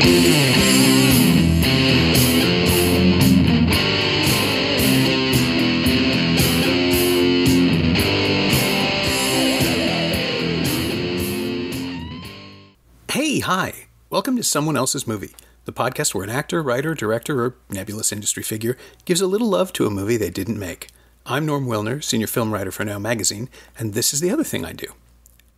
Hey, hi! Welcome to Someone Else's Movie, the podcast where an actor, writer, director, or nebulous industry figure gives a little love to a movie they didn't make. I'm Norm Wilner, senior film writer for Now Magazine, and this is the other thing I do.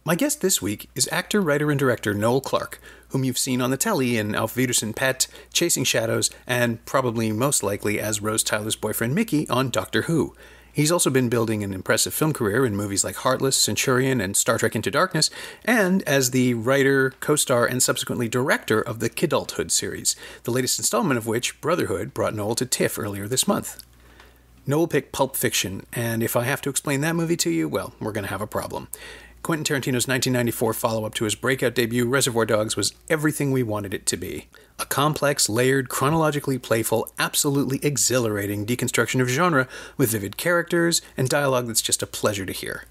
My guest this week is actor, writer, and director Noel Clarke, whom you've seen on the telly in Auf Wiedersehen Pet, Chasing Shadows, and probably most likely as Rose Tyler's boyfriend Mickey on Doctor Who. He's also been building an impressive film career in movies like Heartless, Centurion, and Star Trek Into Darkness, and as the writer, co-star, and subsequently director of the Kidulthood series, the latest installment of which, BrOTHERHOOD, brought Noel to TIFF earlier this month. Noel picked Pulp Fiction, and if I have to explain that movie to you, well, we're going to have a problem. Quentin Tarantino's 1994 follow-up to his breakout debut, Reservoir Dogs, was everything we wanted it to be. A complex, layered, chronologically playful, absolutely exhilarating deconstruction of genre with vivid characters and dialogue that's just a pleasure to hear.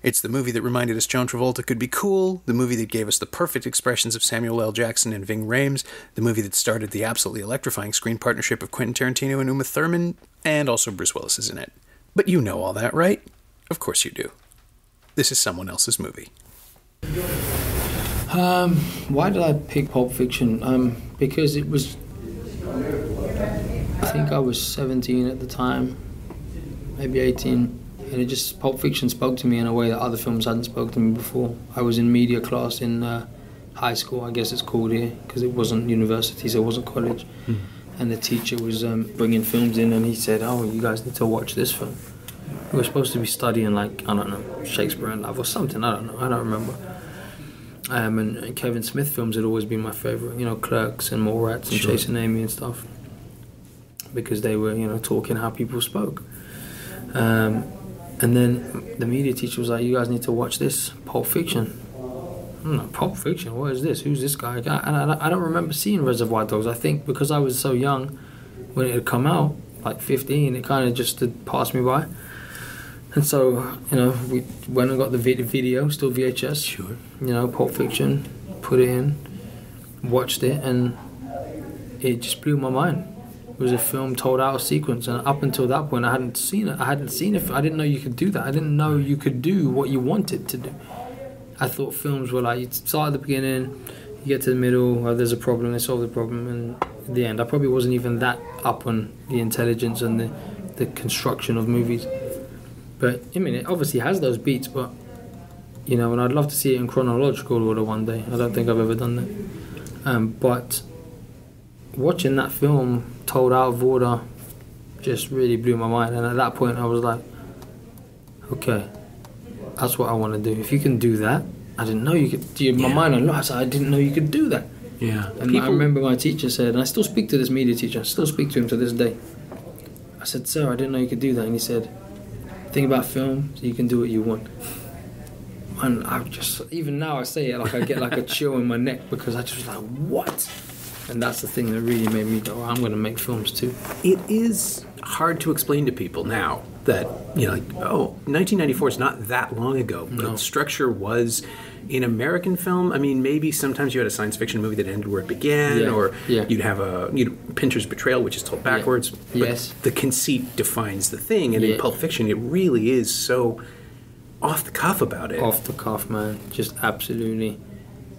It's the movie that reminded us John Travolta could be cool, the movie that gave us the perfect expressions of Samuel L. Jackson and Ving Rhames, the movie that started the absolutely electrifying screen partnership of Quentin Tarantino and Uma Thurman, and also Bruce Willis is in it. But you know all that, right? Of course you do. This is Someone Else's Movie. Why did I pick Pulp Fiction? Because it was... I think I was 17 at the time, maybe 18, and it just... Pulp Fiction spoke to me in a way that other films hadn't spoken to me before. I was in media class in high school, I guess it's called here, because it wasn't university, so it wasn't college. And the teacher was bringing films in, and he said, oh, you guys need to watch this film. We were supposed to be studying, like, I don't know, Shakespeare in Love or something, I don't know, I don't remember. And Kevin Smith films had always been my favourite, you know, Clerks and Mallrats and Chasing Amy and stuff. Because they were, you know, talking how people spoke. And then the media teacher was like, you guys need to watch this, Pulp Fiction. I'm like, Pulp Fiction? What is this? Who's this guy? And I don't remember seeing Reservoir Dogs. I think because I was so young when it had come out, like 15, it kind of just had passed me by. And so, you know, we went and got the video, still VHS. Sure. You know, Pulp Fiction, put it in, watched it, and it just blew my mind. It was a film told out of sequence, and up until that point, I hadn't seen it. I didn't know you could do that. I didn't know you could do what you wanted to do. I thought films were like, you start at the beginning, you get to the middle, there's a problem, they solve the problem, and at the end. I probably wasn't even that up on the intelligence and the construction of movies. But, I mean, it obviously has those beats, but, you know, and I'd love to see it in chronological order one day. I don't think I've ever done that. But watching that film told out of order just really blew my mind. And at that point, I was like, okay, that's what I want to do. If you can do that, I didn't know you could. My mind unlocked. I didn't know you could do that. Yeah. And I remember my teacher said, and I still speak to this media teacher, I still speak to him to this day. I said, sir, I didn't know you could do that. And he said, thing about film, so you can do what you want. And I just, even now I say it, like I get like a chill in my neck because I just was like, what? And that's the thing that really made me go, I'm going to make films too. It is hard to explain to people now that, you know, like, oh, 1994 is not that long ago. No. The structure was in American film. I mean, maybe sometimes you had a science fiction movie that ended where it began, or you'd have Pinter's Betrayal, which is told backwards. Yeah. But the conceit defines the thing, and in Pulp Fiction, it really is so off the cuff about it. Off the cuff, man. Just absolutely.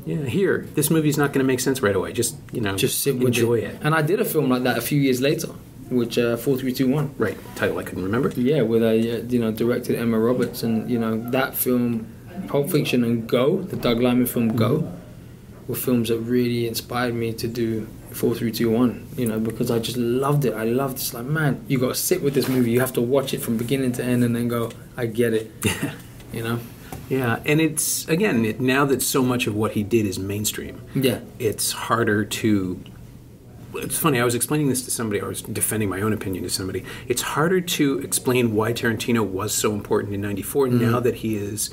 Yeah, here, this movie's not going to make sense right away. Just, you know, just sit with enjoy it. And I did a film like that a few years later, which 4321. Right, title I couldn't remember. Yeah, with directed Emma Roberts, and you know that film, Pulp Fiction and Go, the Doug Liman film Go, were films that really inspired me to do 4321. You know, because I just loved it. I loved it. It's like, man, you got to sit with this movie. You have to watch it from beginning to end, and then go, I get it. You know. Yeah, and it's, again, now that so much of what he did is mainstream, it's harder to... It's funny, I was explaining this to somebody, I was defending my own opinion to somebody. It's harder to explain why Tarantino was so important in 94 now that he is...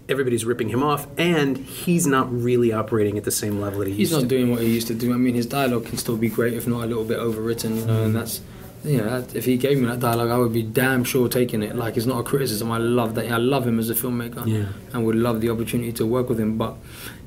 Everybody's ripping him off, and he's not really operating at the same level that he used to. He's not doing what he used to do. I mean, his dialogue can still be great, if not a little bit overwritten, you know, and that's... You know, if he gave me that dialogue, I would be damn sure taking it. Like, it's not a criticism. I love that. I love him as a filmmaker, and would love the opportunity to work with him. But,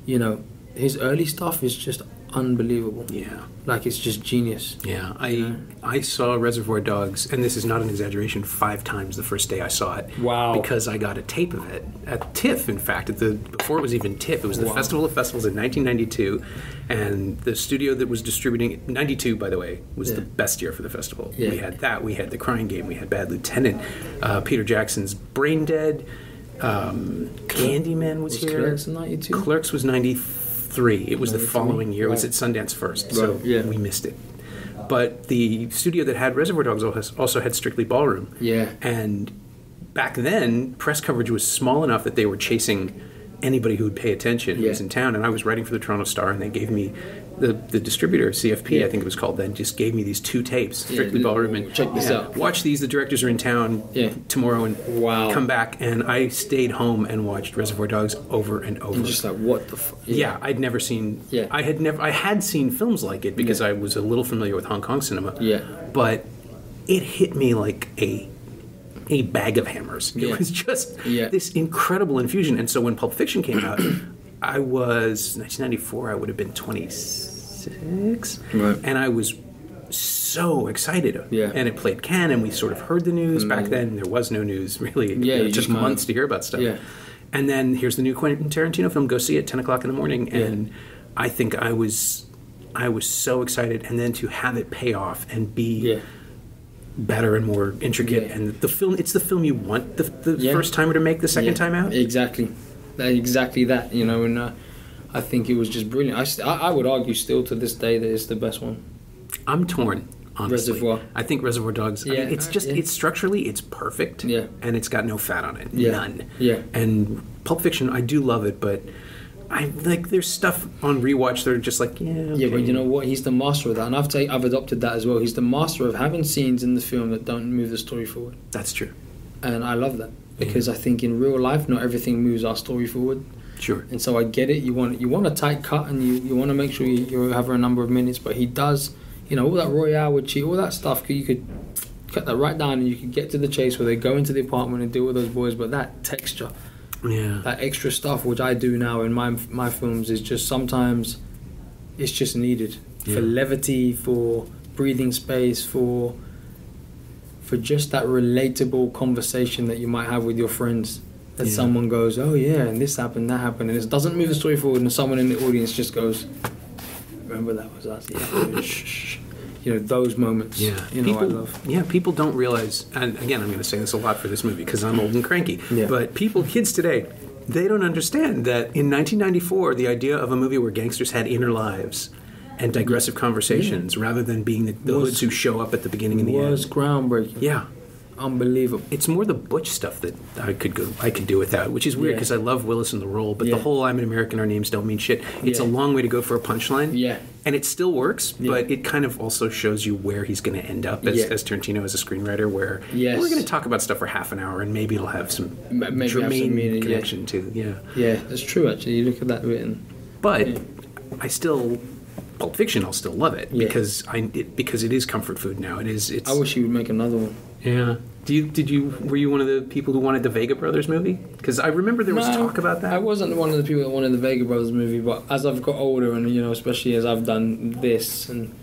you know, his early stuff is just unbelievable. Yeah. Like, it's just genius. Yeah, I saw Reservoir Dogs, and this is not an exaggeration, 5 times the first day I saw it. Wow. Because I got a tape of it at TIFF, in fact, before it was even TIFF. It was the Festival of Festivals in 1992, and the studio that was distributing it, 92, by the way, was the best year for the festival. Yeah. We had that, we had The Crying Game, we had Bad Lieutenant, Peter Jackson's Brain Dead, Candyman was here. Clerks in 92? Clerks was 93. It was the following year. It was at Sundance first, so we missed it. But the studio that had Reservoir Dogs also had Strictly Ballroom. Yeah. And back then, press coverage was small enough that they were chasing anybody who would pay attention who was in town. And I was writing for the Toronto Star, and they gave me the distributor, CFP, I think it was called then, just gave me these 2 tapes, Strictly Ballroom, and check this out. Watch these. The directors are in town tomorrow, and come back. And I stayed home and watched Reservoir Dogs over and over. And just like, what the fuck? Yeah, I'd never seen. Yeah. I had seen films like it because I was a little familiar with Hong Kong cinema. Yeah. But it hit me like a bag of hammers. It was just this incredible infusion. And so when Pulp Fiction came out, I was 1994. I would have been 26, and I was so excited. Yeah. And it played Cannes, and we sort of heard the news. Back then. There was no news really. Yeah, it took months to hear about stuff. Yeah. And then here's the new Quentin Tarantino film. Go see it, 10 o'clock in the morning. And I think I was so excited, and then to have it pay off and be better and more intricate, and the film, it's the film you want the first timer to make the second time out. Exactly that, you know. And I think it was just brilliant. I would argue still to this day that it's the best one. I'm torn, honestly. Reservoir. I think Reservoir Dogs, I mean, it's just it's structurally it's perfect, and it's got no fat on it, none. And Pulp Fiction, I do love it, but I like there's stuff on rewatch that are just like okay. But you know what? He's the master of that, and I've adopted that as well. He's the master of having scenes in the film that don't move the story forward. That's true, and I love that because I think in real life, not everything moves our story forward. Sure. And so I get it. You want a tight cut, and you want to make sure you have a number of minutes. But he does, you know, all that Royale with cheat, all that stuff. You could cut that right down, and you could get to the chase where they go into the apartment and deal with those boys. But that texture. Yeah, that extra stuff which I do now in my films is just sometimes it's just needed for levity, for breathing space, for just that relatable conversation that you might have with your friends. That someone goes, oh yeah, and this happened, that happened, and it doesn't move the story forward, and someone in the audience just goes, remember that was us? Yeah. Shh. You know, those moments. Yeah, you know, I love. Yeah, people don't realize, and again, I'm going to say this a lot for this movie because I'm old and cranky. Yeah. But kids today, they don't understand that in 1994, the idea of a movie where gangsters had inner lives and digressive conversations rather than being the hoods who show up at the beginning and the end was groundbreaking. Yeah. Unbelievable. It's more the Butch stuff that I could do without, which is weird because I love Willis in the role, but the whole I'm an American, our names don't mean shit. It's a long way to go for a punchline. Yeah. And it still works, but it kind of also shows you where he's going to end up as Tarantino as a screenwriter, where we're going to talk about stuff for half an hour and maybe it'll have some germane connection to. Yeah, that's true actually. You look at that written. But I still Pulp Fiction, I'll still love it because it is comfort food now. It's. I wish he would make another one. Yeah. Were you one of the people who wanted the Vega Brothers movie? Because I remember there was talk about that. I wasn't one of the people that wanted the Vega Brothers movie, but as I've got older and, you know, especially as I've done this, and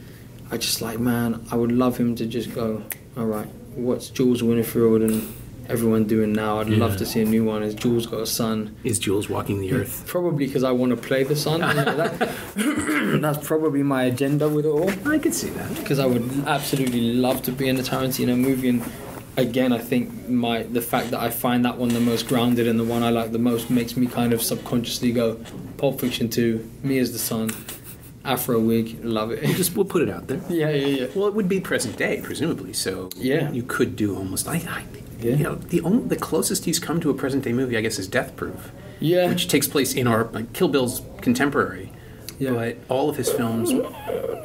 I just like, man, I would love him to just go, all right, what's Jules Winfield and everyone doing now? I'd love to see a new one. Has Jules got a son? Is Jules walking the earth? Probably because I want to play the son. That's probably my agenda with it all. I could see that. Because I would absolutely love to be in a Tarantino movie. And again, I think the fact that I find that one the most grounded and the one I like the most makes me kind of subconsciously go, Pulp Fiction 2, me as the son, Afro wig, love it. We'll put it out there. Yeah. Well, it would be present day, presumably. So you could do almost. You know, the closest he's come to a present day movie, I guess, is Death Proof. Yeah. Which takes place in our Kill Bill's contemporary. Yeah. But all of his films,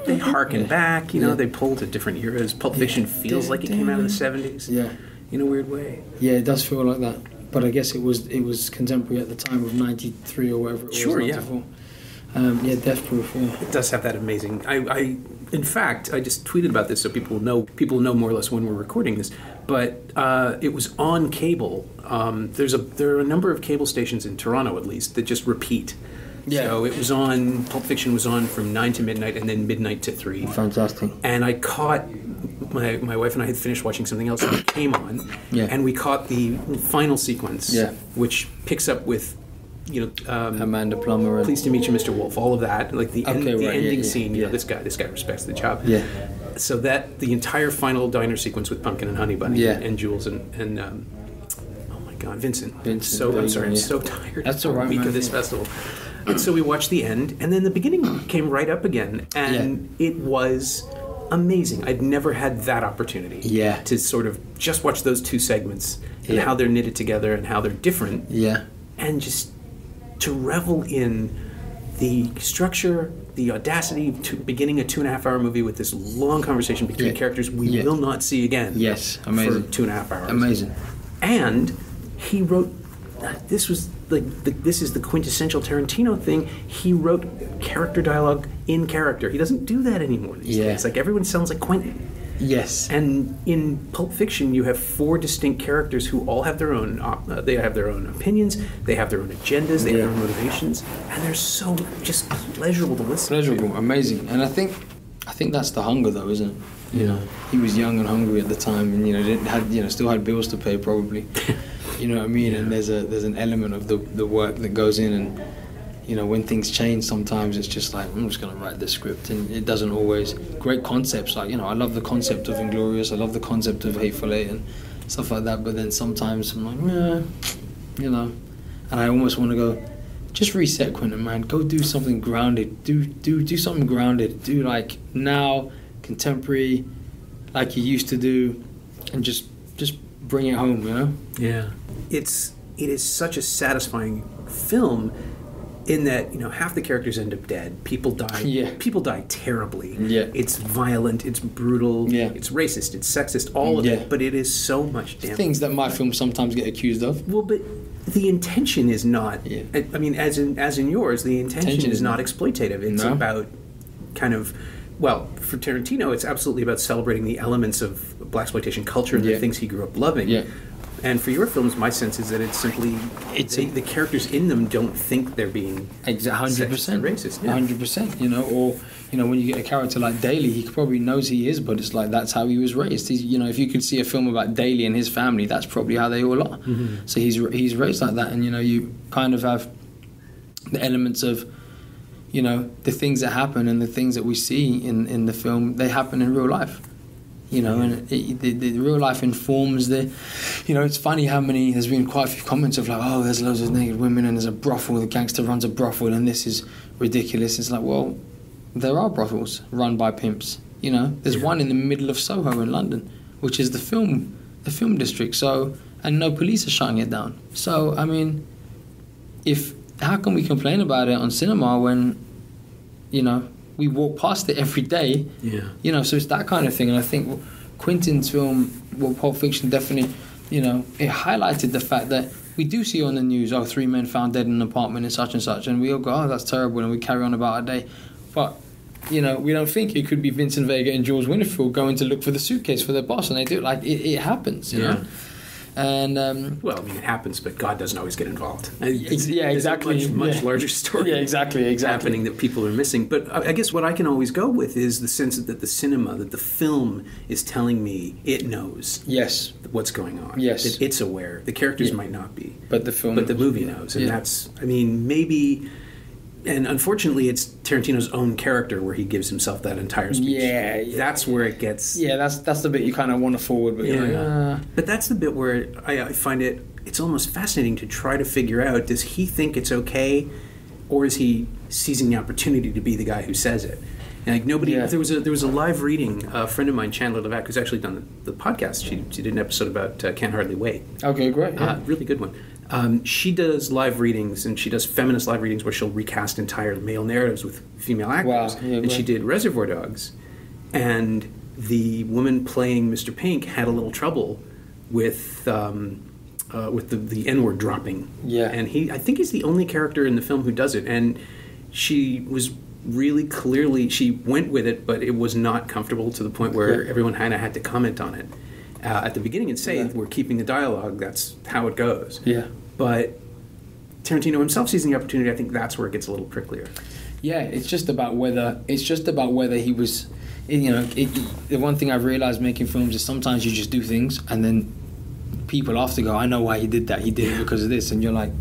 they harken back. You know, they pull to different eras. Pulp Fiction feels like it came out of the 70s. Yeah. In a weird way. Yeah, it does feel like that. But I guess it was contemporary at the time of 93 or whatever it was. Sure, yeah. Death Proof. Yeah. It does have that amazing. In fact, I just tweeted about this so people know more or less when we're recording this. But it was on cable. There are a number of cable stations in Toronto, at least, that just repeat Yeah. So it was on, Pulp Fiction was on from 9 to midnight and then midnight to 3. Fantastic. And I caught, my wife and I had finished watching something else and it came on. Yeah. And we caught the final sequence, Yeah. which picks up with, Amanda Plummer. And Pleased to Meet You, Mr. Wolf, all of that. Like the, ending scene, yeah. this guy respects the job. Yeah. So that, the entire final diner sequence with Pumpkin and Honey Bunny and Jules and oh my God, Vincent. I'm sorry, I'm so tired. That's all right, week man. of this festival. And so we watched the end, and then the beginning came right up again, and it was amazing. I'd never had that opportunity to sort of just watch those two segments and how they're knitted together and how they're different. Yeah. And just to revel in the structure, the audacity to beginning a 2.5-hour movie with this long conversation between characters we will not see again. Yes, amazing. For 2.5 hours. Amazing. And he wrote, this is the quintessential Tarantino thing. He wrote character dialogue in character. He doesn't do that anymore these days. Like, everyone sounds like Quentin. Yes. And in Pulp Fiction, you have 4 distinct characters who all have their own. They have their own opinions. They have their own agendas. They have their own motivations, and they're so just pleasurable to listen. Pleasurable, amazing. And I think that's the hunger, though, isn't it? You know, he was young and hungry at the time, and still had bills to pay, probably. You know what I mean? Yeah. And there's an element of the work that goes in, and when things change, sometimes it's just like, I'm just going to write this script, and it doesn't always. Great concepts, like, I love the concept of Inglourious, I love the concept of Hateful Eight and stuff like that, but then sometimes I'm like, and I almost want to go, just reset, Quentin, man, go do something grounded, do something grounded, do like now, contemporary, like you used to do, and just bring it home, Yeah. It is such a satisfying film, in that half the characters end up dead. People die. Yeah. People die terribly. Yeah. It's violent. It's brutal. Yeah. It's racist. It's sexist. All of it. But it is so much damage. Things that my films sometimes get accused of. Well, but the intention is not. Yeah. I mean, as in yours, the intention is not exploitative. It's about kind of. Well, for Tarantino, it's absolutely about celebrating the elements of blaxploitation culture and the things he grew up loving. Yeah. And for your films, my sense is that it's simply the characters in them don't think they're being 100% racist. 100%. Or when you get a character like Daly, he probably knows he is, but it's like that's how he was raised. He's, if you could see a film about Daly and his family, that's probably how they all are. Mm-hmm. So he's raised like that, and you kind of have the elements of the things that happen and the things that we see in the film. They happen in real life. And the real life informs the. It's funny how many. There's been quite a few comments of like, oh, there's loads of naked women and there's a brothel. The gangster runs a brothel and this is ridiculous. It's like, well, there are brothels run by pimps. There's one in the middle of Soho in London, which is the film district. So, and no police are shutting it down. So, I mean, how can we complain about it on cinema when, we walk past it every day. Yeah. So it's that kind of thing. And I think Quentin's film, Pulp Fiction, definitely, it highlighted the fact that we do see on the news, 3 men found dead in an apartment in such and such, and we all go, oh, that's terrible, and we carry on about our day. But, we don't think it could be Vincent Vega and Jules Winfield going to look for the suitcase for their boss, and they do. Like, it happens, you know? And well, I mean, it happens, but God doesn't always get involved. Exactly. There's a much larger story. Exactly. Happening that people are missing. But I guess what I can always go with is the sense that the cinema, that the film is telling me it knows. Yes. What's going on. Yes. That it's aware. The characters might not be, but the movie knows, and that's. I mean, maybe. And unfortunately, it's Tarantino's own character where he gives himself that entire speech. Yeah. That's where it gets... Yeah, that's the bit you kind of want to forward. But But that's the bit where I find it's almost fascinating to try to figure out, does he think it's okay, or is he seizing the opportunity to be the guy who says it? And like nobody... Yeah. There was a live reading, a friend of mine, Chandler Levac, who's actually done the podcast. She did an episode about Can't Hardly Wait. Okay, great. Yeah. Really good one. She does live readings, and she does feminist live readings where she'll recast entire male narratives with female actors. Wow. Yeah, and she did Reservoir Dogs, and the woman playing Mr. Pink had a little trouble with the N-word dropping. Yeah. And I think he's the only character in the film who does it. And she was really clearly, she went with it, but it was not comfortable to the point where everyone kind of had to comment on it at the beginning and say, we're keeping the dialogue, that's how it goes. Yeah. But Tarantino himself seizing the opportunity, I think that's where it gets a little pricklier. Yeah, it's just about whether he was, the one thing I've realized making films is sometimes you just do things and then people after go, I know why he did that. He did it because of this, and you're like,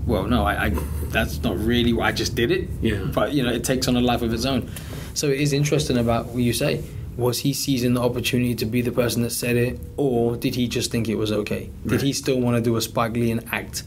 well, no, I that's not really why I just did it. Yeah. But it takes on a life of its own. So it is interesting about what you say. Was he seizing the opportunity to be the person that said it, or did he just think it was okay? Did he still want to do a Spike Lee and act?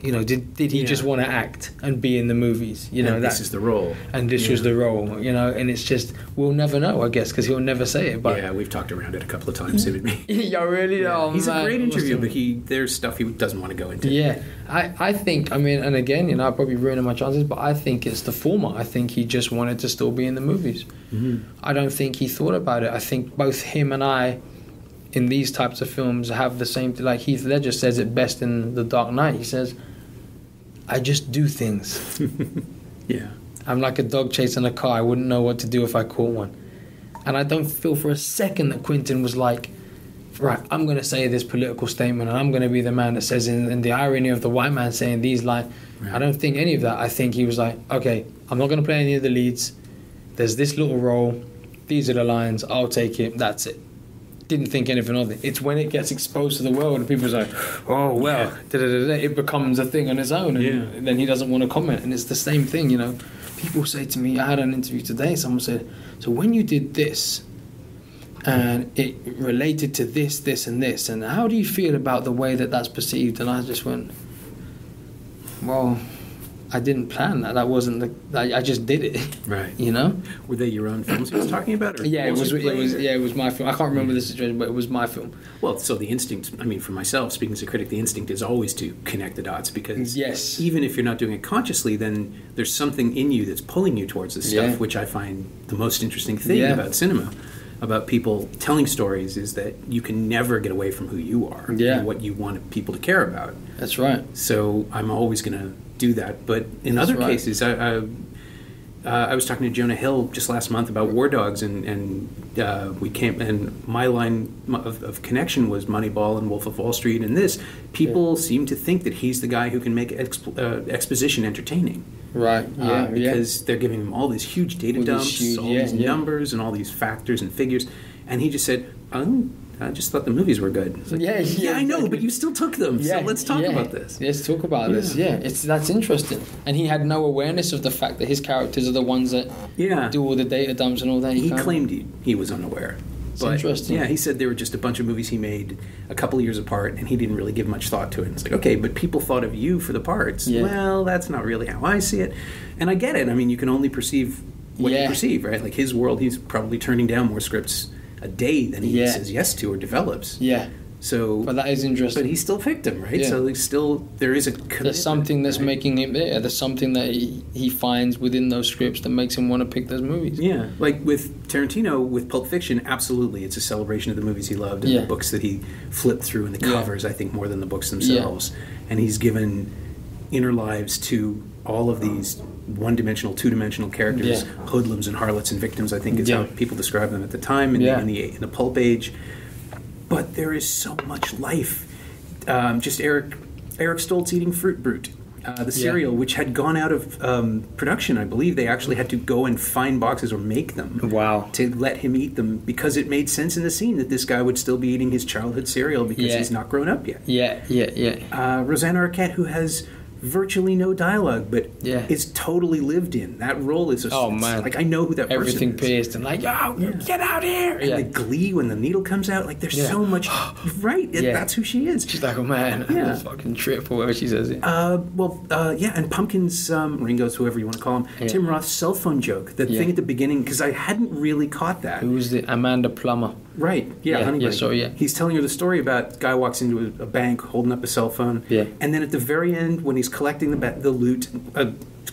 Did he just want to act and be in the movies? This is the role. And this was the role, and it's just, we'll never know, I guess, because he'll never say it. But yeah, we've talked around it a couple of times, him and me. Yeah, really? Yeah. Oh, he's man. a great interview, but there's stuff he doesn't want to go into. Yeah, I think, and again, I'm probably ruining my chances, but I think it's the former. I think he just wanted to still be in the movies. Mm-hmm. I don't think he thought about it. I think both him and I, in these types of films, have the same, like Heath Ledger says it best in The Dark Knight. He says, I just do things. Yeah. I'm like a dog chasing a car. I wouldn't know what to do if I caught one. And I don't feel for a second that Quentin was like, right, I'm going to say this political statement and I'm going to be the man that says in the irony of the white man saying these lines. Right. I don't think any of that. I think he was like, okay, I'm not going to play any of the leads. There's this little role. These are the lines. I'll take it. That's it. Didn't think anything of it. It's when it gets exposed to the world and people's like, oh, well, it becomes a thing on its own. And then he doesn't want to comment. And it's the same thing, People say to me, I had an interview today, someone said, so when you did this, and it related to this, this, and this, and how do you feel about the way that that's perceived? And I just went, well, I didn't plan that. That wasn't I just did it. Right. Were they your own films he was talking about? Or yeah, it was my film. I can't remember the situation, but it was my film. Well, so the instinct, for myself, speaking as a critic, the instinct is always to connect the dots because even if you're not doing it consciously, then there's something in you that's pulling you towards this stuff, which I find the most interesting thing about cinema, about people telling stories, is that you can never get away from who you are and what you want people to care about. That's right. So I'm always going to do that. But in other cases, I was talking to Jonah Hill just last month about War Dogs, and we came, and my line of connection was Moneyball and Wolf of Wall Street, and this. People seem to think that he's the guy who can make exposition entertaining. Right, because they're giving him all these huge data dumps, all these numbers and all these factors and figures, and he just said, I just thought the movies were good. Like, I know, but you still took them. So let's talk about this. Let's talk about this. Yeah, that's interesting. And he had no awareness of the fact that his characters are the ones that do all the data dumps and all that. He claimed he was unaware. But, interesting. Yeah, he said they were just a bunch of movies he made a couple of years apart, and he didn't really give much thought to it. It's like, okay, but people thought of you for the parts. Yeah. Well, that's not really how I see it. And I get it. You can only perceive what you perceive, right? Like his world, he's probably turning down more scripts a day than he says yes to or develops. Yeah. So, but that is interesting. But he's still picked him, right? Yeah. So there is a commitment. There's something that's making him there. There's something that he finds within those scripts that makes him want to pick those movies. Yeah, like with Tarantino, with Pulp Fiction, absolutely, it's a celebration of the movies he loved and the books that he flipped through and the covers, I think, more than the books themselves. Yeah. And he's given inner lives to all of these one-dimensional, two-dimensional characters, hoodlums and harlots and victims, I think is how people describe them at the time in the pulp age. But there is so much life. Just Eric Stoltz eating Fruit Brute, the cereal, which had gone out of production, I believe. They actually had to go and find boxes or make them to let him eat them because it made sense in the scene that this guy would still be eating his childhood cereal because he's not grown up yet. Rosanna Arquette, who has virtually no dialogue, but is totally lived in. That role is like I know who that person is. Everything pierced and like, get out here! And the glee when the needle comes out, like there's so much. Right, that's who she is. She's like, oh man, fucking trip or whatever she says. And Pumpkins, Ringo's, whoever you want to call him, Tim Roth's cell phone joke, the thing at the beginning, because I hadn't really caught that. Who was the Amanda Plummer? Right, He's telling her the story about guy walks into a bank holding up a cell phone, and then at the very end, when he's collecting the loot,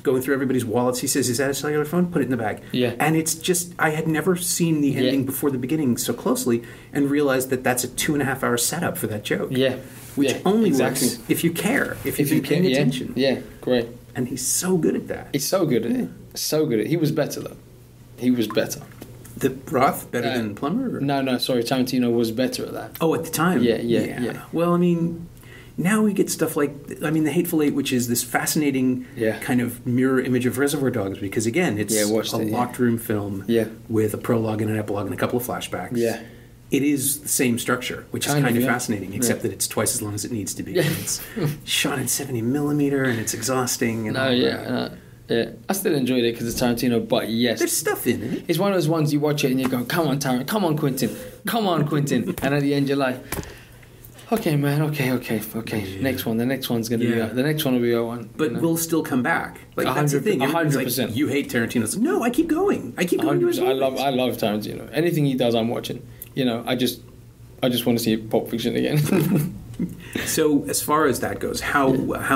going through everybody's wallets, he says, is that a cellular phone? Put it in the bag. Yeah. And it's just, I had never seen the ending before the beginning so closely and realized that that's a 2.5 hour setup for that joke. Yeah. Which only works if you care, if you're paying attention. Yeah, great. And he's so good at that. He's so good at it. So good at it. He was better, though. He was better. The Roth better than Plummer? Or? No, sorry. Tarantino was better at that. Oh, at the time? Yeah. Well, now we get stuff like, I mean, The Hateful Eight, which is this fascinating kind of mirror image of Reservoir Dogs, because again, it's a locked room film with a prologue and an epilogue and a couple of flashbacks. Yeah. It is the same structure, which is kind of fascinating, except that it's twice as long as it needs to be. It's shot in 70 millimeter, and it's exhausting. And I still enjoyed it because it's Tarantino, but yes. There's stuff in it. It's one of those ones you watch it and you go, come on, Tarantino, come on, Quentin, come on, Quentin. And at the end you're like, okay, man, okay. Yeah. Next one, the next one's going to be the next one will be our one. But we'll still come back. Like, that's the thing. 100%. Like, you hate Tarantino. Like, no, I keep going. I keep going to his movies. I love Tarantino. Anything he does, I'm watching. You know, I just want to see Pulp Fiction again. So, as far as that goes, how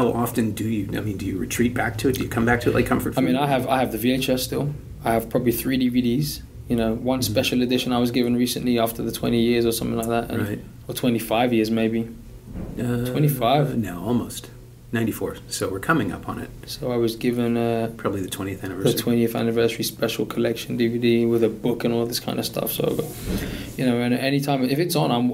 often do you retreat back to it? Do you come back to it like comfort food? I mean, I have the VHS still. I have probably 3 DVDs. You know, one special edition I was given recently after the 20 years or something like that. And, or 25 years maybe. 25? No, almost. 94. So we're coming up on it. So I was given probably the 20th anniversary. The 20th anniversary special collection DVD with a book and all this kind of stuff. So, you know, and anytime if it's on, I'm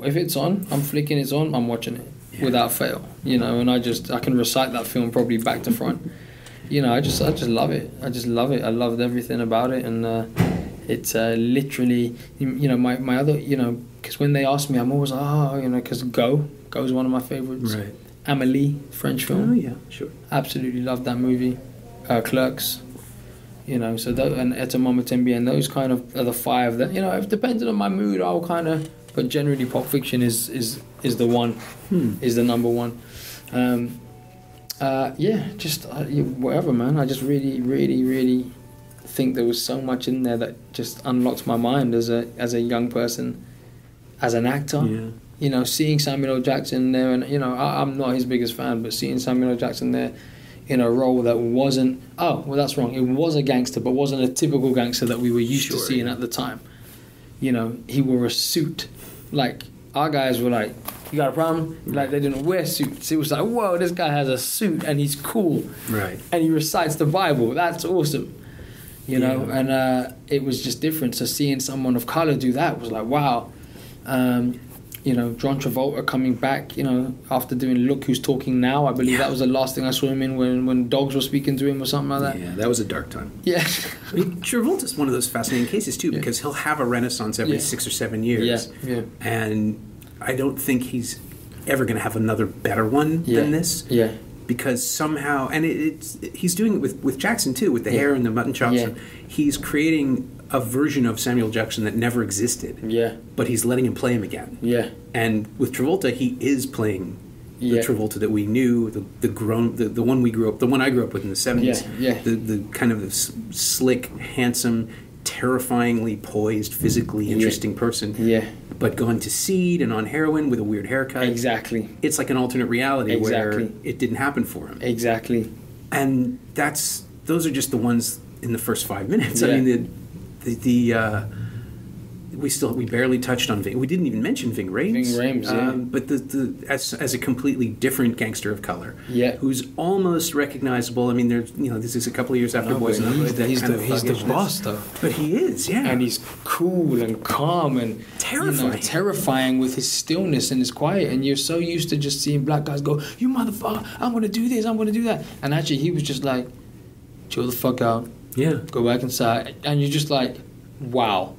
flicking it's on, I'm watching it without fail. You know, and I can recite that film probably back to front. You know, I just love it. I just love it. I loved everything about it, and it's literally, you know, my other, you know, because when they ask me, I'm always like, you know, because Go's one of my favorites. Right. Amélie, French film. Oh yeah, sure. Absolutely loved that movie. Clerks, you know. So and Et un moment bien, those kind of are the 5 that, you know, if depending on my mood, I'll kind of. But generally, Pulp Fiction is the one, is the number one. Just whatever, man. I just really think there was so much in there that just unlocked my mind as a young person, as an actor. Yeah. You know, seeing Samuel L. Jackson there, and, you know, I'm not his biggest fan, but seeing Samuel L. Jackson there in a role that wasn't, that's wrong, it was a gangster, but wasn't a typical gangster that we were used to seeing at the time. You know, he wore a suit. Like, our guys were like, you got a problem? Like, they didn't wear suits. It was like, whoa, this guy has a suit and he's cool. Right. And he recites the Bible. That's awesome. You know, and it was just different. So seeing someone of color do that was like, wow. You know, John Travolta coming back, you know, after doing Look Who's Talking Now. I believe that was the last thing I saw him in when dogs were speaking to him or something like that. Yeah, that was a dark time. Yeah. I mean, Travolta's one of those fascinating cases, too, because he'll have a renaissance every 6 or 7 years. Yeah. And I don't think he's ever going to have another better one than this. Yeah. Because somehow, and he's doing it with Jackson, too, with the hair and the mutton chops. Yeah. He's creating a version of Samuel Jackson that never existed. Yeah. But he's letting him play him again. Yeah. And with Travolta, he is playing the Travolta that we knew, the one we grew up, the one I grew up with in the 70s. Yeah. The kind of slick, handsome, terrifyingly poised, physically interesting person. Yeah. But gone to seed and on heroin with a weird haircut. Exactly. It's like an alternate reality where it didn't happen for him. Exactly. And those are just the ones in the first 5 minutes. Yeah. I mean, we barely touched on Ving. We didn't even mention Ving Rhames. But as a completely different gangster of color, who's almost recognizable. I mean, this is a couple of years after Boys in the Hood. He's the boss, though. But he is, and he's cool and calm and terrifying with his stillness and his quiet. And you're so used to just seeing black guys go, "You motherfucker! I'm gonna do this. I'm gonna do that." And actually, he was just like, "Chill the fuck out." Yeah. Go back inside. And you're just like, wow.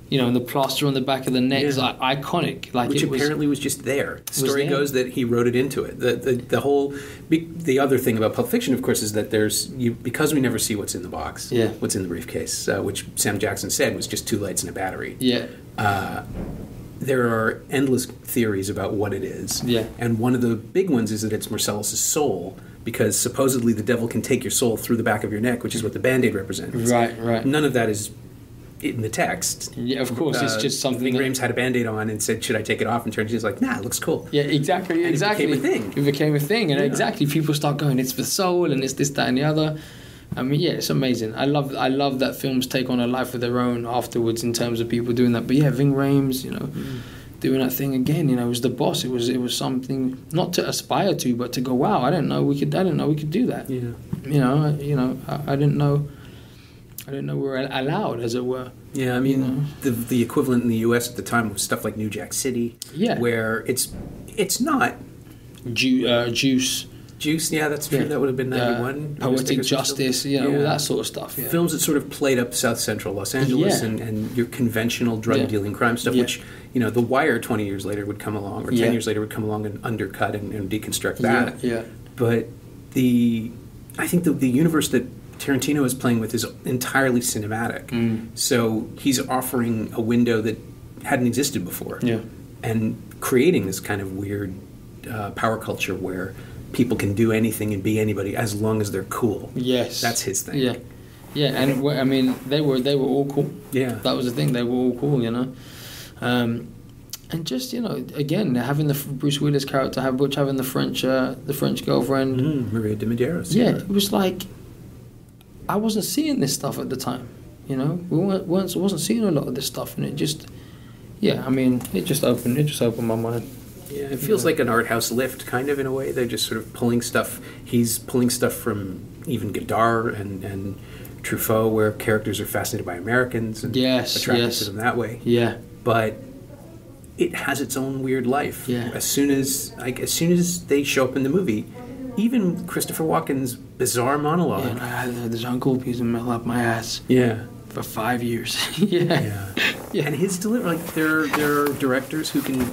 You know, and the plaster on the back of the neck is like iconic. Like, which apparently was just there. The story goes that he wrote it into it. The other thing about Pulp Fiction, of course, is that because we never see what's in the box, what's in the briefcase, which Sam Jackson said was just 2 lights and a battery. Yeah. There are endless theories about what it is. Yeah. And one of the big ones is that it's Marcellus' soul, because supposedly the devil can take your soul through the back of your neck, which is what the Band-Aid represents. Right. None of that is in the text. Yeah, of course, it's just something. Ving Rhames had a Band-Aid on and said, "Should I take it off?" And he's like, "Nah, it looks cool." Yeah, exactly. And it became a thing. And exactly, people start going, "It's the soul," and it's this, that, and the other. I mean, yeah, it's amazing. I love that films take on a life of their own afterwards in terms of people doing that. But yeah, Ving Rhames, you know. Doing that thing again, you know, it was the boss. It was something not to aspire to, but to go, wow, I didn't know we could do that. Yeah. I didn't know we were allowed, as it were. Yeah, I mean, the equivalent in the U.S. at the time was stuff like New Jack City. Yeah. Where it's not Juice. Juice, yeah, that's true. Yeah. That would have been 91. Poetic Justice, all that sort of stuff. Yeah. Films that sort of played up South Central Los Angeles and your conventional drug-dealing crime stuff, which, The Wire 20 years later would come along, or 10 years later would come along and undercut and deconstruct that. Yeah. But I think the universe that Tarantino is playing with is entirely cinematic. So he's offering a window that hadn't existed before. Yeah. And creating this kind of weird power culture where people can do anything and be anybody as long as they're cool. Yes, that's his thing. Yeah, and I mean they were all cool. Yeah, that was the thing. They were all cool, and just again having the Bruce Willis character, having the French girlfriend, Maria de Medeiros. Yeah, it was like I wasn't seeing this stuff at the time. Wasn't seeing a lot of this stuff, and it just opened my mind. Yeah, it feels like an art house lift, kind of, in a way. They're just sort of pulling stuff. He's pulling stuff from even Godard and Truffaut, where characters are fascinated by Americans and attracted to them that way. Yeah. But it has its own weird life. Yeah. As soon as they show up in the movie, even Christopher Walken's bizarre monologue. Yeah, I had this uncle piece of metal up my ass. Yeah. For 5 years. Yeah. And his delivery, there are directors who can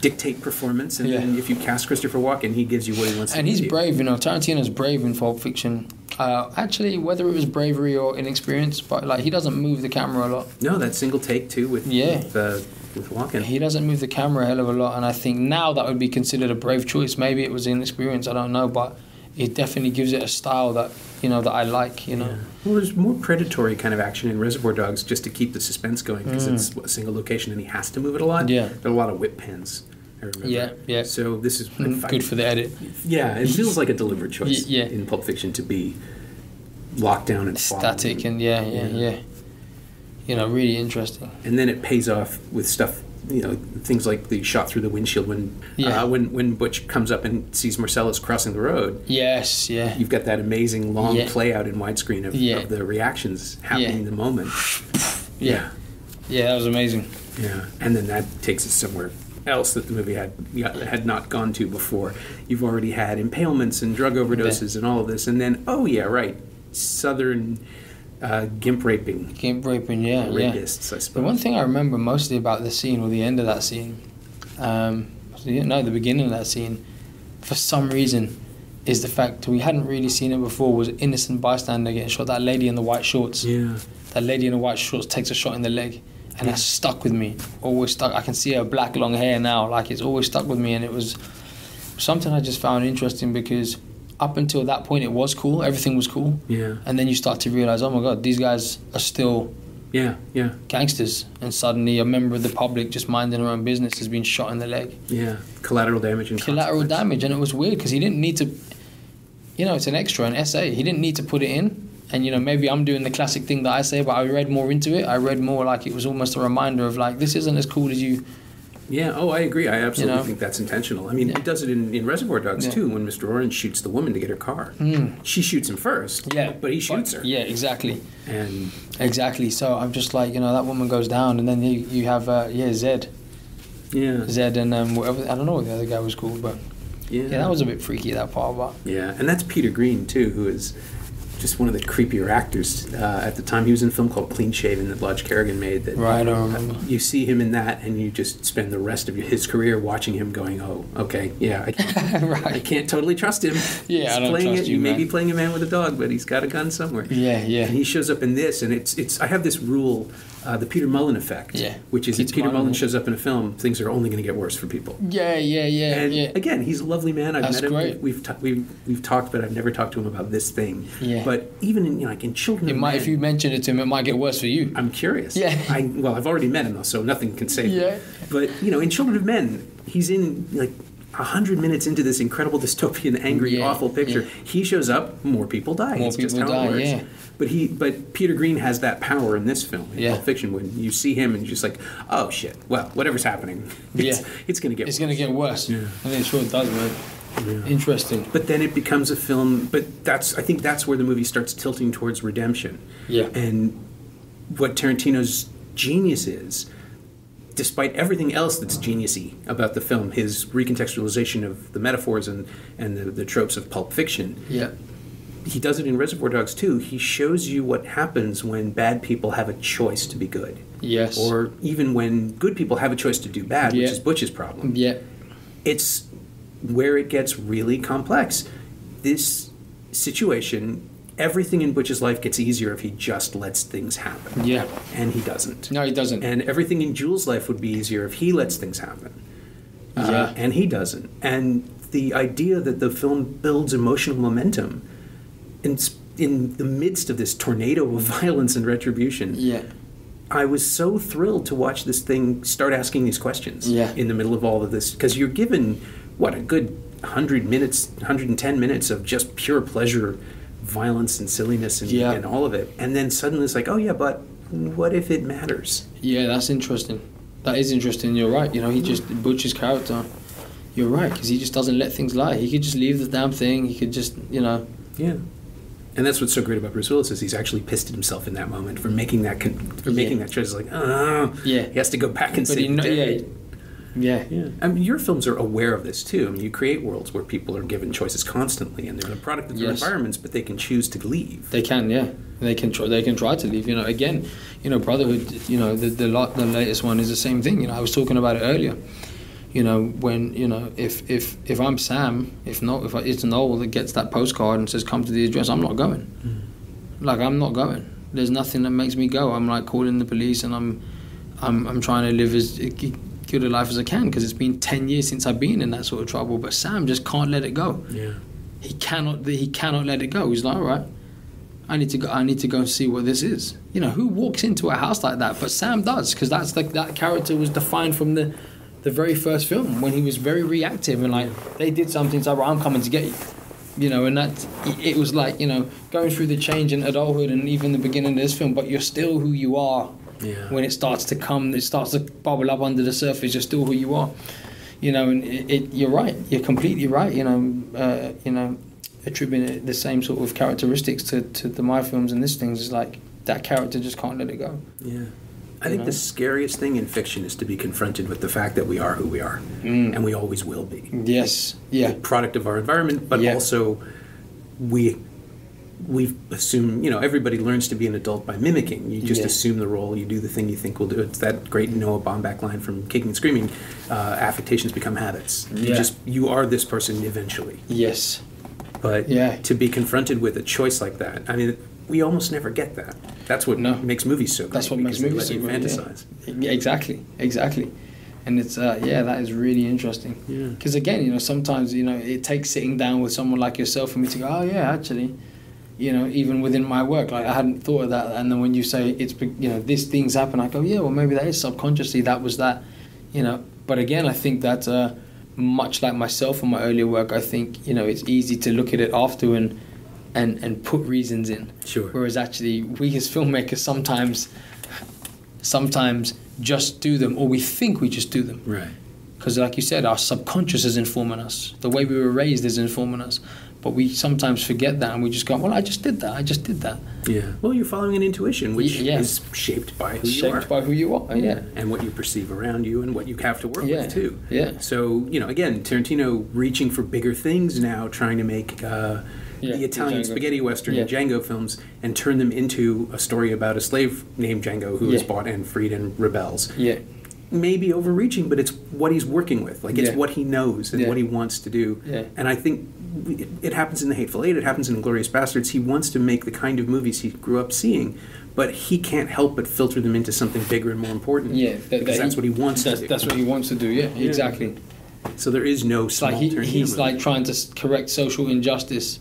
dictate performance, and then if you cast Christopher Walken, he gives you what he wants to do. And he's brave, Tarantino's brave in Pulp Fiction. Actually, whether it was bravery or inexperience, but he doesn't move the camera a lot. No, that single take too with Walken. He doesn't move the camera a hell of a lot, and I think now that would be considered a brave choice. Maybe it was inexperience, I don't know, but it definitely gives it a style that that I like. Well, there's more predatory kind of action in Reservoir Dogs just to keep the suspense going because it's a single location and he has to move it a lot. Yeah, there are a lot of whip pins. I remember. Yeah. So this is good for the edit. Yeah, it feels like a deliberate choice in Pulp Fiction to be locked down and static and really interesting. And then it pays off with stuff. Things like the shot through the windshield when Butch comes up and sees Marcellus crossing the road. Yes, yeah. You've got that amazing long play out in widescreen of the reactions happening in the moment. Yeah, that was amazing. Yeah, and then that takes us somewhere else that the movie had not gone to before. You've already had impalements and drug overdoses and all of this, and then Southern gimp raping. Rapists, I suppose. The one thing I remember mostly about the scene, or the end of that scene, the beginning of that scene, for some reason, is the fact we hadn't really seen it before, was an innocent bystander getting shot. That lady in the white shorts. Yeah. That lady in the white shorts takes a shot in the leg. And that's stuck with me. Always stuck. I can see her black long hair now. It's always stuck with me. And it was something I just found interesting because up until that point it was cool. Everything was cool. Yeah. And then you start to realize, oh my God, these guys are still gangsters. And suddenly a member of the public just minding her own business has been shot in the leg. Yeah. Collateral damage. And it was weird because he didn't need to, it's an extra, an essay. He didn't need to put it in. And, maybe I'm doing the classic thing that I say, but I read more into it. I read more like it was almost a reminder of this isn't as cool as you. Yeah, I agree. I absolutely think that's intentional. I mean, it does it in Reservoir Dogs, too, when Mr. Orange shoots the woman to get her car. She shoots him first, but he shoots her. Yeah, exactly. And exactly. So I'm just that woman goes down, and then you have, Zed. Yeah. Zed and whatever, I don't know what the other guy was called, but that was a bit freaky, that part. But. Yeah, and that's Peter Green, too, who is just one of the creepier actors at the time. He was in a film called Clean Shaven that Lodge Kerrigan made. I don't remember. You see him in that, and you just spend the rest of his career watching him going, oh, okay, I can't, I can't totally trust him. Yeah, I don't trust you, He may be playing a man with a dog, but he's got a gun somewhere. Yeah. And he shows up in this, and it's. I have this rule, the Peter Mullen effect, which is if Peter Mullen shows up in a film, things are only going to get worse for people. Yeah. And again, he's a lovely man. I've met him. Great. We've talked, but I've never talked to him about this thing. Yeah. But even in Children of Men, if you mention it to him, it might get worse for you. I'm curious. Yeah. I've already met him though, so nothing can save me. But in Children of Men, he's in 100 minutes into this incredible dystopian, angry, awful picture. He shows up, more people die. It's just how it works. Yeah. But Peter Green has that power in this film, in Pulp Fiction, when you see him and you're just like, oh shit, well, whatever's happening, it's going to get worse. It's going to get worse. Yeah. I think it sure does, man. Yeah. Interesting. But then it becomes a film, but I think that's where the movie starts tilting towards redemption. Yeah. And what Tarantino's genius is despite everything else that's genius-y about the film, his recontextualization of the metaphors and the tropes of Pulp Fiction. Yeah. He does it in Reservoir Dogs too. He shows you what happens when bad people have a choice to be good. Yes. Or even when good people have a choice to do bad, which is Butch's problem. Yeah. It's where it gets really complex. This situation, everything in Butch's life gets easier if he just lets things happen. Yeah. And he doesn't. No, he doesn't. And everything in Jules' life would be easier if he lets things happen. Yeah. And he doesn't. And the idea that the film builds emotional momentum in the midst of this tornado of violence and retribution. Yeah. I was so thrilled to watch this thing start asking these questions in the middle of all of this, because you're given, what, a good 100 minutes, 110 minutes of just pure pleasure, violence and silliness and all of it. And then suddenly it's like, oh yeah, but what if it matters? Yeah, that's interesting. That is interesting. You're right. You know, Butch's character, you're right, because he just doesn't let things lie. He could just leave the damn thing. He could just, you know. Yeah. And that's what's so great about Bruce Willis, is he's actually pissed at himself in that moment for making that making that choice. Like, he has to go back and save the day. Yeah. I mean, your films are aware of this too. I mean, you create worlds where people are given choices constantly, and they're the product of their environments, but they can choose to leave. They can, yeah. They can try to leave. You know, again, you know, Brotherhood. You know, the latest one is the same thing. You know, I was talking about it earlier. You know, when, you know, if I'm Sam, if it's Noel that gets that postcard and says, come to the address, I'm not going. Like, I'm not going. There's nothing that makes me go. I'm like calling the police, and I'm trying to live as good a life as I can, because it's been 10 years since I've been in that sort of trouble. But Sam just can't let it go. Yeah. He cannot let it go. He's like, all right, I need to go and see what this is. You know, who walks into a house like that? But Sam does, because that's that character was defined from the very first film, when he was very reactive, and like, they did something, it's like, well, I'm coming to get you. You know, and that it was like, you know, going through the change in adulthood and even the beginning of this film, but you're still who you are. Yeah. When it starts to bubble up under the surface, you're still who you are. You know, and you're right. You're completely right. You know, attributing the same sort of characteristics to my films and this things is like, that character just can't let it go. Yeah. I think the scariest thing in fiction is to be confronted with the fact that we are who we are, and we always will be. Yes, yeah. A product of our environment, but also we assume, you know, everybody learns to be an adult by mimicking. You just assume the role, you do the thing you think will do it. It's that great Noah Baumbach line from Kicking and Screaming, affectations become habits. You are this person eventually. Yes. But to be confronted with a choice like that, I mean, we almost never get that. That's what makes movies so great. That's what makes movies so great. Fantasize. Yeah, exactly. And it's that is really interesting. Yeah. Because again, you know, sometimes, you know, it takes sitting down with someone like yourself for me to go, oh yeah, actually, you know, even within my work, like, I hadn't thought of that. And then when you say it's, you know, these things happen, I go, yeah, well, maybe that is subconsciously, that was that, you know. But again, I think that much like myself in my earlier work, I think, you know, it's easy to look at it after and put reasons in. Sure. Whereas actually, we as filmmakers sometimes just do them, or we think we just do them. Right. Because like you said, our subconscious is informing us. The way we were raised is informing us. But we sometimes forget that, and we just go, well, I just did that. Yeah. Well, you're following an intuition, which is shaped by who you are. Shaped by who you are, yeah. And what you perceive around you, and what you have to work with, too. Yeah. So, you know, again, Tarantino reaching for bigger things now, trying to make the Italian spaghetti western Django films and turn them into a story about a slave named Django who is bought and freed and rebels. Yeah. Maybe overreaching, but it's what he's working with. Like, it's what he knows and what he wants to do. Yeah. And I think it happens in The Hateful Eight, it happens in Inglourious Bastards. He wants to make the kind of movies he grew up seeing, but he can't help but filter them into something bigger and more important. Yeah. Because that's what he wants to do. That's what he wants to do, exactly. So there is no small Tarantino he's movie. Like trying to correct social injustice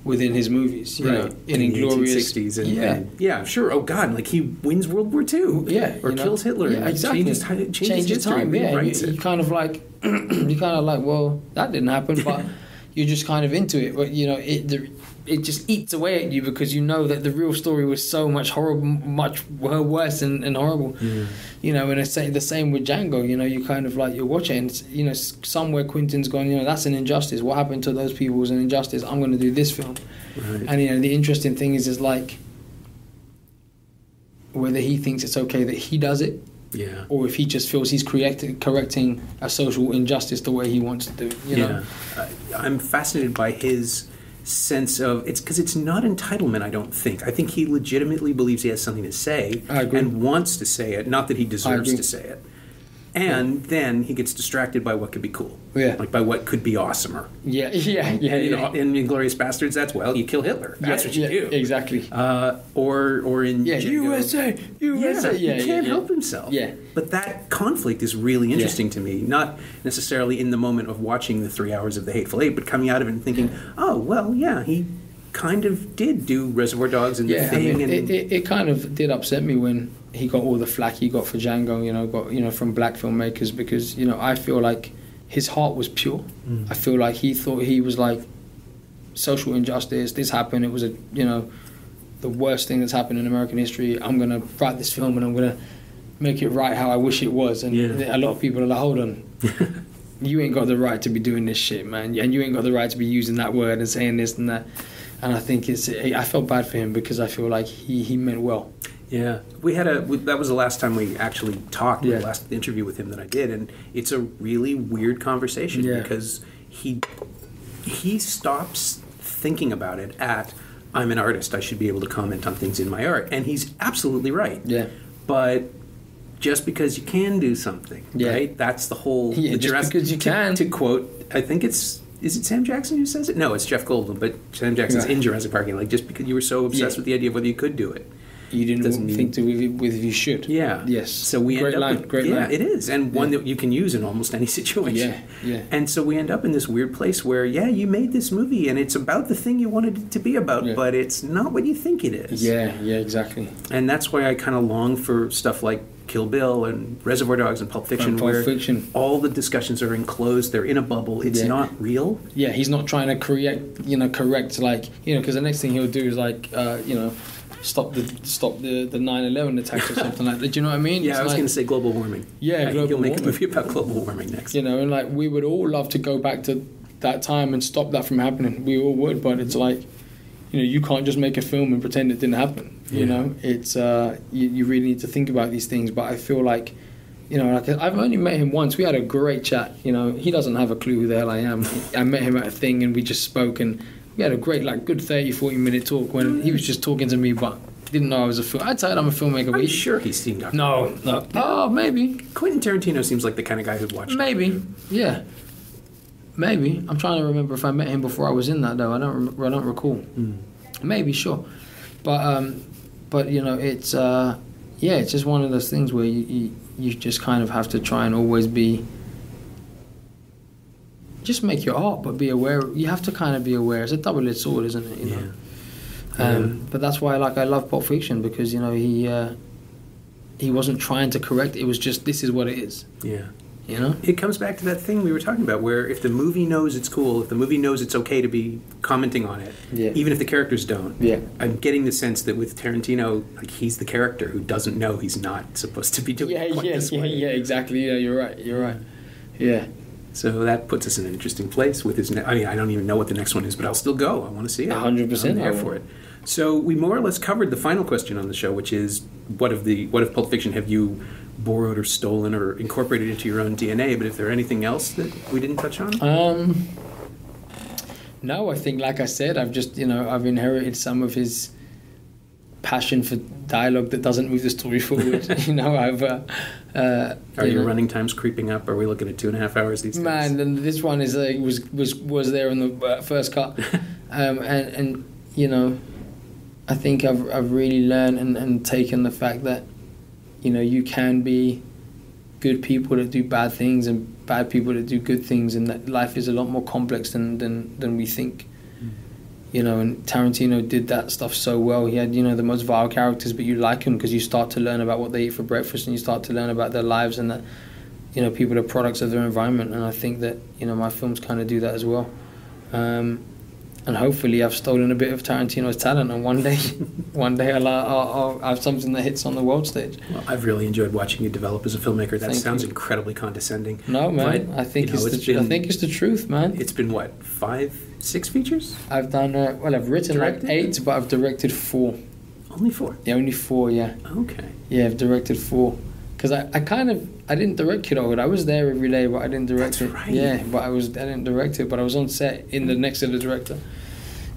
within his movies, you know, in Inglourious 60s and sure. Oh God, like he wins World War II, or kills Hitler, changes time, you kind of like, well, that didn't happen, but you're just kind of into it. But you know, it just eats away at you because you know that the real story was so much horrible, much worse and horrible. You know, and it's the same with Django. You know, you kind of like, you're watching, and you know, somewhere Quentin's gone, you know, that's an injustice. What happened to those people was an injustice. I'm going to do this film. Right. And you know, the interesting thing is like whether he thinks it's okay that he does it, Yeah. or if he just feels he's correcting a social injustice the way he wants to do. You know? I'm fascinated by his sense of it's because it's not entitlement. I don't think. I think he legitimately believes he has something to say and wants to say it. Not that he deserves to say it. And then he gets distracted by what could be cool. Yeah. Like by what could be awesomer. Yeah. You know, in Inglourious Bastards, that's, well, you kill Hitler. That's what you do. Exactly. Or in Django. USA. He can't help himself. Yeah. But that conflict is really interesting to me. Not necessarily in the moment of watching the 3 hours of The Hateful Eight, but coming out of it and thinking, oh, well, yeah, he kind of did do Reservoir Dogs and The Thing. I mean, it kind of did upset me when he got all the flack he got for Django, from black filmmakers, because, I feel like his heart was pure. I feel like he thought he was like, social injustice, this happened, it was the worst thing that's happened in American history. I'm going to write this film and I'm going to make it right how I wish it was. And a lot of people are like, hold on. You ain't got the right to be doing this shit, man. And you ain't got the right to be using that word and saying this and that. And I think I felt bad for him because I feel like he meant well. Yeah, that was the last time we actually talked. The last interview with him that I did, and it's a really weird conversation because he stops thinking about it at, I'm an artist, I should be able to comment on things in my art, and he's absolutely right. Yeah, but just because you can do something, right? That's the whole. Just because you can. To quote, I think is it Sam Jackson who says it? No, it's Jeff Goldblum, but Sam Jackson's in Jurassic Park. Like, just because you were so obsessed with the idea of whether you could do it, you didn't think if you should. Yeah. Yes. So we great end up line. Great line. It is, and one that you can use in almost any situation. Yeah. And so we end up in this weird place where, you made this movie, and it's about the thing you wanted it to be about, but it's not what you think it is. Yeah, exactly. And that's why I kind of long for stuff like Kill Bill and Reservoir Dogs and Pulp Fiction, where all the discussions are enclosed, they're in a bubble, it's not real. Yeah, he's not trying to correct, because the next thing he'll do is like, stop the 9/11 attacks or something like that. Do you know what I mean? Yeah, I was going to say global warming. Yeah, he'll make a movie about global warming next. And like we would all love to go back to that time and stop that from happening. We all would, but it's like, you can't just make a film and pretend it didn't happen. It's you really need to think about these things. But I feel like, I've only met him once. We had a great chat. He doesn't have a clue who the hell I am. I met him at a thing and we just spoke, and we had a great, good 30-40 minute talk when he was just talking to me, but didn't know I was a film. I told I'm a filmmaker. I'm sure he's seen Dr. No. Oh, maybe. Quentin Tarantino seems like the kind of guy who'd watch. Maybe, yeah. Maybe. I'm trying to remember if I met him before I was in that, though. I don't recall. Maybe, sure. But it's it's just one of those things where you just kind of have to try and always be. Just make your art, but be aware. You have to kind of be aware. It's a double-edged sword, isn't it? But that's why I love Pulp Fiction, because he wasn't trying to correct. It was just, this is what it is. Yeah. It comes back to that thing we were talking about, where if the movie knows it's cool, if the movie knows it's okay to be commenting on it, even if the characters don't. Yeah. I'm getting the sense that with Tarantino, like, he's the character who doesn't know he's not supposed to be doing it this way. Yeah, exactly. Yeah, you're right. Yeah. So that puts us in an interesting place with his. I don't even know what the next one is, but I'll still go. I want to see it. 100%. I'm there for it. So we more or less covered the final question on the show, which is, what of Pulp Fiction have you borrowed or stolen or incorporated into your own DNA? But if there anything else that we didn't touch on? No, I think, like I said, I've just I've inherited some of his passion for dialogue that doesn't move the story forward. Are your running times creeping up? Are we looking at 2.5 hours these days? Man, and this one is was there in the first cut, and I think I've really learned and taken the fact that you can be good people that do bad things and bad people that do good things, and that life is a lot more complex than we think. And Tarantino did that stuff so well. He had, the most vile characters, but you like them because you start to learn about what they eat for breakfast, and you start to learn about their lives, and that, people are products of their environment. And I think that, my films kind of do that as well. And hopefully I've stolen a bit of Tarantino's talent, and one day I'll have something that hits on the world stage. Well, I've really enjoyed watching you develop as a filmmaker. That sounds incredibly condescending. No, man. But, I think it's the truth, man. It's been what, 5-6 features? I've done I've written like 8, but I've directed 4. Only 4? Yeah, only 4. Yeah. Okay. Yeah, I've directed 4. Because I didn't direct Kidulthood. I was there every day, but I didn't direct it. Right. Yeah, but I didn't direct it, but I was on set next to the director,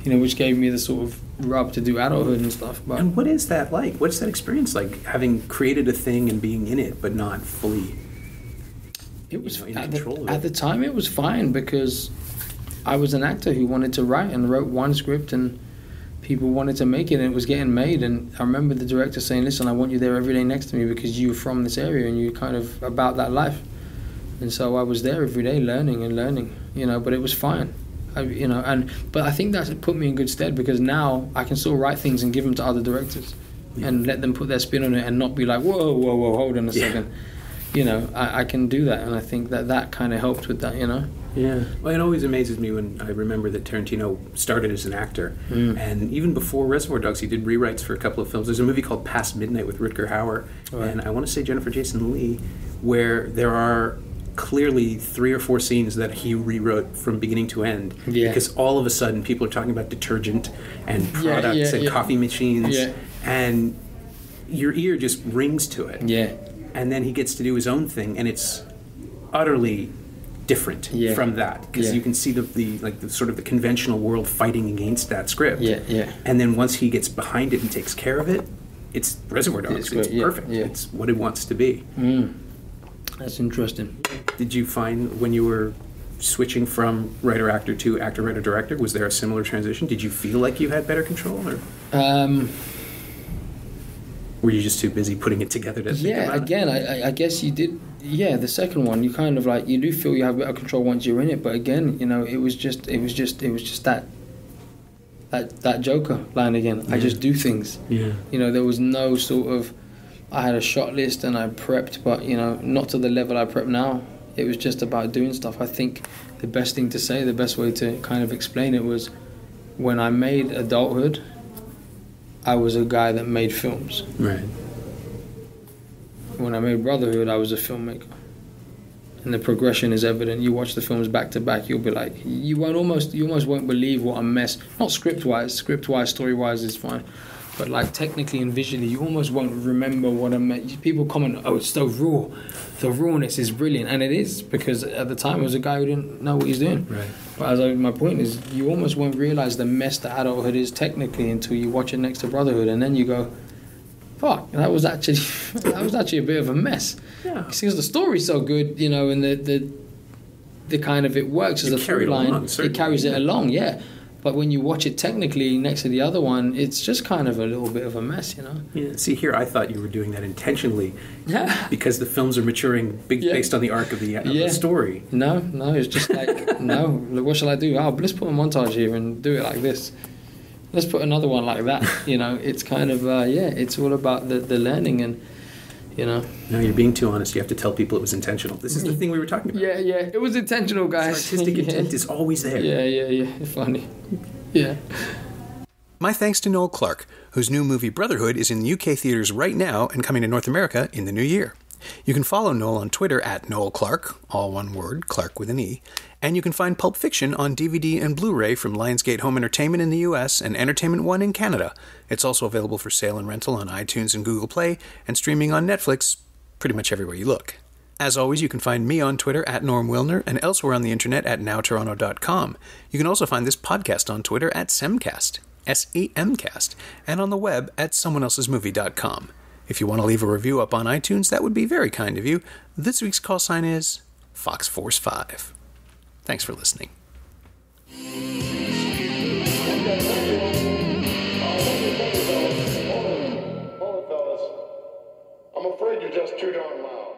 you know, which gave me the sort of rub to do adulthood and stuff. But And what is that like? What's that experience like, having created a thing and being in it, but not fully? it was in control of it? At the time it was fine because I was an actor who wanted to write and wrote one script and people wanted to make it and it was getting made. And I remember the director saying, listen, I want you there every day next to me because you're from this area and you're kind of about that life. And so I was there every day learning, you know, but it was fine. But I think that's put me in good stead because now I can still write things and give them to other directors and let them put their spin on it and not be like, whoa, hold on a second. You know, I can do that, and I think that kind of helped with that, you know? Yeah. Well, it always amazes me when I remember that Tarantino started as an actor, and even before Reservoir Dogs, he did rewrites for a couple of films. There's a movie called Past Midnight with Rutger Hauer, and I want to say Jennifer Jason Leigh, where there are clearly 3 or 4 scenes that he rewrote from beginning to end, because all of a sudden people are talking about detergent and products and coffee machines, and your ear just rings to it. Yeah. And then he gets to do his own thing, and it's utterly different from that, because you can see the sort of the conventional world fighting against that script. And then once he gets behind it and takes care of it, it's Reservoir Dogs. It's perfect. It's what it wants to be. That's interesting. Did you find when you were switching from writer-actor to actor-writer-director, was there a similar transition? Did you feel like you had better control, or were you just too busy putting it together to think about it? I guess you did. Yeah, the second one, you kind of like, you do feel you have better control once you're in it, but again, you know, it was just that Joker line again. I just do things. You know, there was no sort of, I had a shot list and I prepped, but you know, not to the level I prep now. It was just about doing stuff. I think the best thing to say, the best way to kind of explain it was, when I made Adulthood, I was a guy that made films. Right. When I made Brotherhood, I was a filmmaker. And the progression is evident. You watch the films back to back, you'll be like, you almost won't believe what a mess. Not script-wise, story-wise is fine. But like technically and visually, you almost won't remember what a mess. People comment, oh, it's so raw. The rawness is brilliant. And it is, because at the time, I was a guy who didn't know what he's doing. Right. But my point is, you almost won't realize the mess that adulthood is technically until you watch it next to Brotherhood, and then you go, fuck, that was actually a bit of a mess. Yeah. Because the story's so good, you know, and the kind of, it works as a through line. It carries it along, yeah. But when you watch it technically next to the other one, it's just kind of a little bit of a mess, you know? Yeah. See, here I thought you were doing that intentionally because the films are maturing based on the arc of the story. No, it's just like, no, what shall I do? Oh, let's put a montage here and do it like this. Let's put another one like that, you know? It's kind of, it's all about the learning and, you know. No, you're being too honest. You have to tell people it was intentional. This is the thing we were talking about. Yeah, it was intentional, guys. Artistic intent is always there. Yeah. Funny. Yeah. My thanks to Noel Clarke, whose new movie Brotherhood is in the UK theaters right now and coming to North America in the new year. You can follow Noel on Twitter at Noel Clarke, all one word, Clarke with an E, and you can find Pulp Fiction on DVD and Blu-ray from Lionsgate Home Entertainment in the US and Entertainment One in Canada. It's also available for sale and rental on iTunes and Google Play, and streaming on Netflix pretty much everywhere you look. As always, you can find me on Twitter at Norm Wilner and elsewhere on the internet at nowtoronto.com. You can also find this podcast on Twitter at Semcast, S-E-M-Cast, and on the web at someoneelsesmovie.com. If you want to leave a review up on iTunes, that would be very kind of you. This week's call sign is Fox Force 5. Thanks for listening. I'm afraid you're just too darn loud.